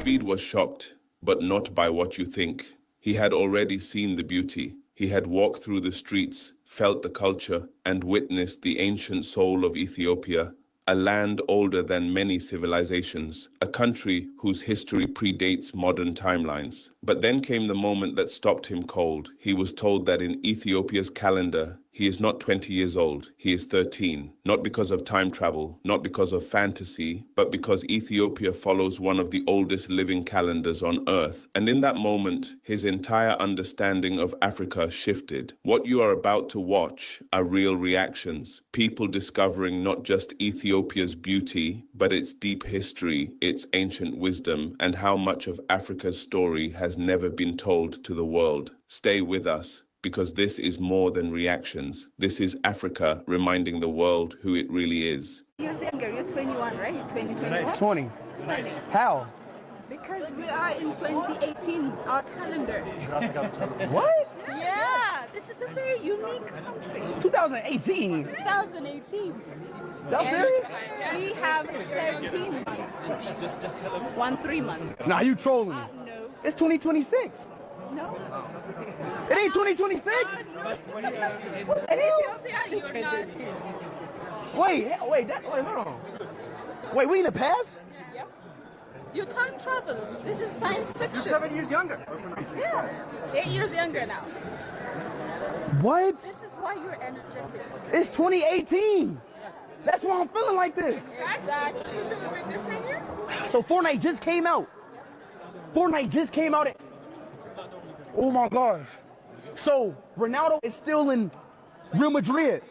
Speed was shocked, but not by what you think. He had already seen the beauty. He had walked through the streets, felt the culture, and witnessed the ancient soul of Ethiopia, a land older than many civilizations, a country whose history predates modern timelines. But then came the moment that stopped him cold. He was told that in Ethiopia's calendar, he is not 20 years old, he is 13. Not because of time travel, not because of fantasy, but because Ethiopia follows one of the oldest living calendars on Earth. And in that moment, his entire understanding of Africa shifted. What you are about to watch are real reactions. People discovering not just Ethiopia's beauty, but its deep history, its ancient wisdom, and how much of Africa's story has never been told to the world. Stay with us, because this is more than reactions. This is Africa reminding the world who it really is. You're younger, you're 21, right? 2021? 20. 20. How? Because we are in 2018, our calendar. What? Yeah, this is a very unique country. 2018? 2018. Y'all And serious? we have 13 months. 3 months. Nah, you trolling me. No. It's 2026. No. It ain't 2026? What the hell? You're not. Wait, hold on. Wait, we in the past? Yeah. You time traveled. This is science fiction. You're 7 years younger. Yeah. 8 years younger now. What? This is why you're energetic. It's 2018. That's why I'm feeling like this. Exactly. You feel a bit different here? So Fortnite just came out. Fortnite just came out. Oh my gosh. So Ronaldo is still in Real Madrid.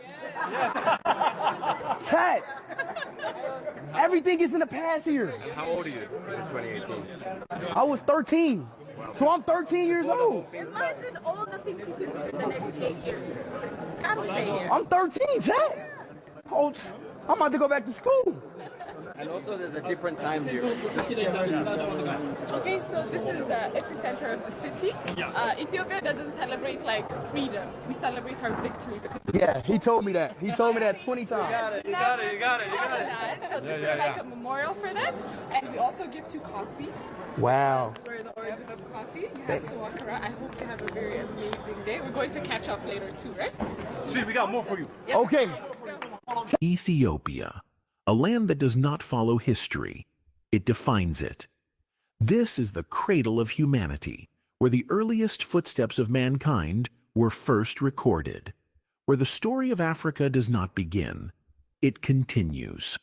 Chat. Everything is in the past here. How old are you? It's 2018. I was 13. So I'm 13 years old. Imagine all the things you could do in the next 8 years. Gotta stay here. I'm 13, chat. Oh, I'm about to go back to school. And also there's a different time here. Okay, so this is the epicenter of the city. Ethiopia doesn't celebrate like freedom. We celebrate our victory. Because Yeah, he told me that. He told me that 20 times. You got it. So this is like a memorial for that. And we also give you coffee. Wow. We're the origin of coffee. You have to walk around. I hope you have a very amazing day. We're going to catch up later too, right? Sweet, we got more for you. Yep. Okay. Let's go. Ethiopia, a land that does not follow history. It defines it. This is the cradle of humanity, where the earliest footsteps of mankind were first recorded, where the story of Africa does not begin. It continues.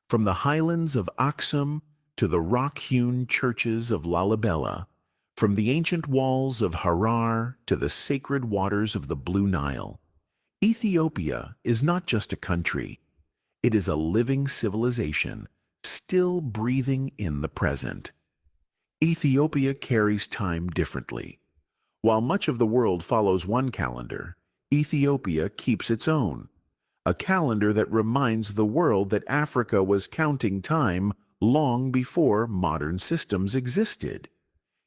From the highlands of Aksum to the rock-hewn churches of Lalibela, from the ancient walls of Harar to the sacred waters of the Blue Nile, Ethiopia is not just a country. It is a living civilization, still breathing in the present. Ethiopia carries time differently. While much of the world follows one calendar, Ethiopia keeps its own, a calendar that reminds the world that Africa was counting time long before modern systems existed.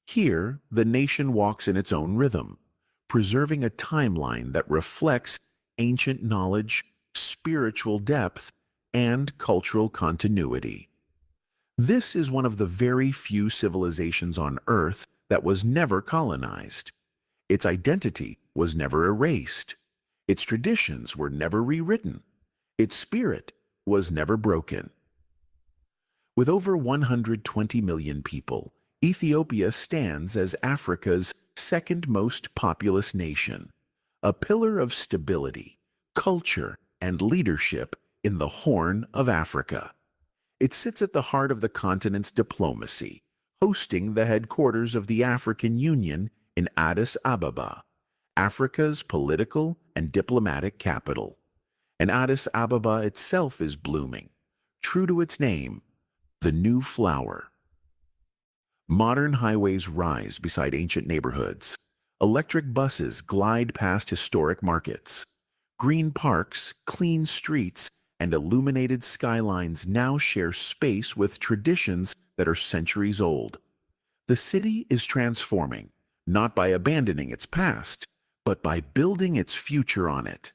Here, the nation walks in its own rhythm, preserving a timeline that reflects ancient knowledge, spiritual depth, and cultural continuity. This is one of the very few civilizations on Earth that was never colonized. Its identity was never erased. Its traditions were never rewritten. Its spirit was never broken. With over 120 million people, Ethiopia stands as Africa's second most populous nation, a pillar of stability, culture, and leadership in the Horn of Africa. It sits at the heart of the continent's diplomacy, hosting the headquarters of the African Union in Addis Ababa, Africa's political and diplomatic capital. And Addis Ababa itself is blooming, true to its name, the new flower. Modern highways rise beside ancient neighborhoods. Electric buses glide past historic markets. Green parks, clean streets, and illuminated skylines now share space with traditions that are centuries old. The city is transforming, not by abandoning its past, but by building its future on it.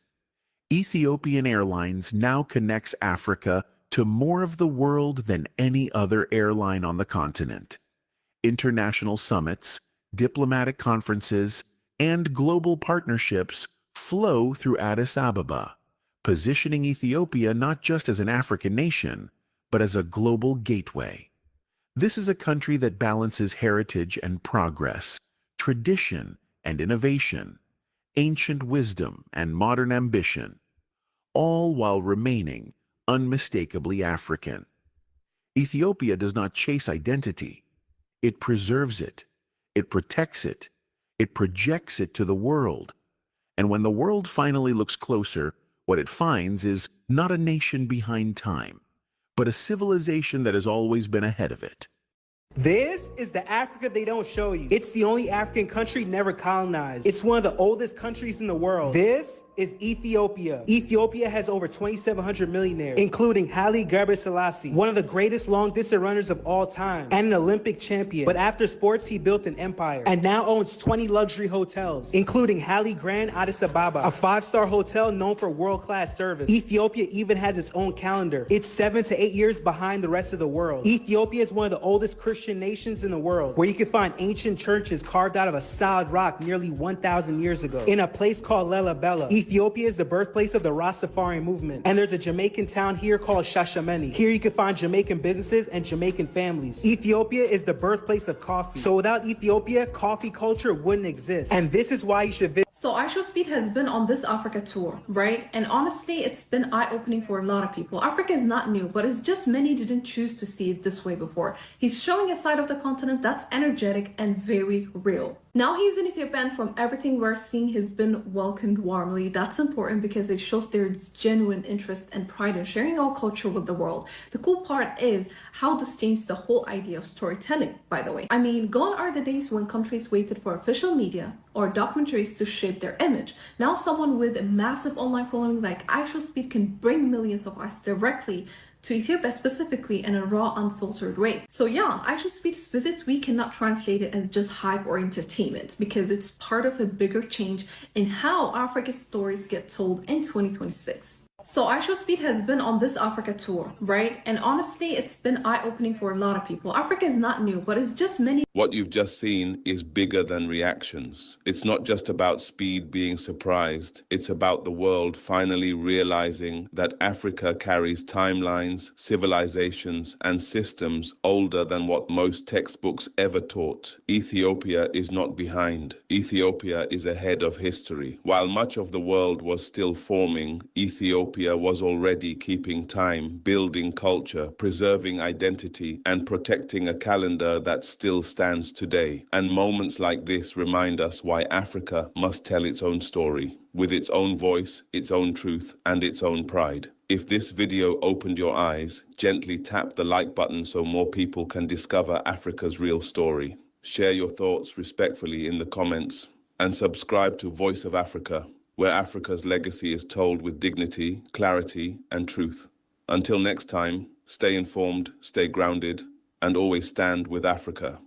Ethiopian Airlines now connects Africa to more of the world than any other airline on the continent. International summits, diplomatic conferences, and global partnerships flow through Addis Ababa, positioning Ethiopia not just as an African nation, but as a global gateway. This is a country that balances heritage and progress, tradition and innovation, ancient wisdom and modern ambition, all while remaining unmistakably African. Ethiopia does not chase identity. It preserves it. It protects it. It projects it to the world. And when the world finally looks closer, what it finds is not a nation behind time, but a civilization that has always been ahead of it. This is the Africa they don't show you. It's the only African country never colonized. It's one of the oldest countries in the world. This is Ethiopia. Ethiopia has over 2,700 millionaires, including Haile Gebrselassie, one of the greatest long-distance runners of all time, and an Olympic champion. But after sports, he built an empire, and now owns 20 luxury hotels, including Haile Grand Addis Ababa, a 5-star hotel known for world-class service. Ethiopia even has its own calendar. It's 7 to 8 years behind the rest of the world. Ethiopia is one of the oldest Christian nations in the world, where you can find ancient churches carved out of a solid rock nearly 1,000 years ago, in a place called Lalibela. Ethiopia is the birthplace of the Rastafari movement, and there's a Jamaican town here called Shashamene. Here you can find Jamaican businesses and Jamaican families. Ethiopia is the birthplace of coffee. So without Ethiopia, coffee culture wouldn't exist. And this is why you should visit. So iShowSpeed has been on this Africa tour, right? And honestly, it's been eye-opening for a lot of people. Africa is not new, but it's just many didn't choose to see it this way before. He's showing a side of the continent that's energetic and very real. Now he's in Ethiopia, and from everything we're seeing, he's been welcomed warmly. That's important because it shows there's genuine interest and pride in sharing our culture with the world. The cool part is how this changed the whole idea of storytelling, by the way. I mean, gone are the days when countries waited for official media or documentaries to shape their image. Now someone with a massive online following like iShowSpeed can bring millions of eyes directly to Ethiopia, specifically in a raw, unfiltered way. So yeah, iShowSpeed's visits, we cannot translate it as just hype or entertainment, because it's part of a bigger change in how Africa's stories get told in 2026. So iShowSpeed has been on this Africa tour, right? And honestly, it's been eye-opening for a lot of people. Africa is not new, but it's just many. What you've just seen is bigger than reactions. It's not just about Speed being surprised. It's about the world finally realizing that Africa carries timelines, civilizations, and systems older than what most textbooks ever taught. Ethiopia is not behind. Ethiopia is ahead of history. While much of the world was still forming, Ethiopia was already keeping time, building culture, preserving identity, and protecting a calendar that still stands today. And moments like this remind us why Africa must tell its own story, with its own voice, its own truth, and its own pride. If this video opened your eyes, gently tap the like button so more people can discover Africa's real story. Share your thoughts respectfully in the comments, and subscribe to Voice of Africa, where Africa's legacy is told with dignity, clarity, and truth. Until next time, stay informed, stay grounded, and always stand with Africa.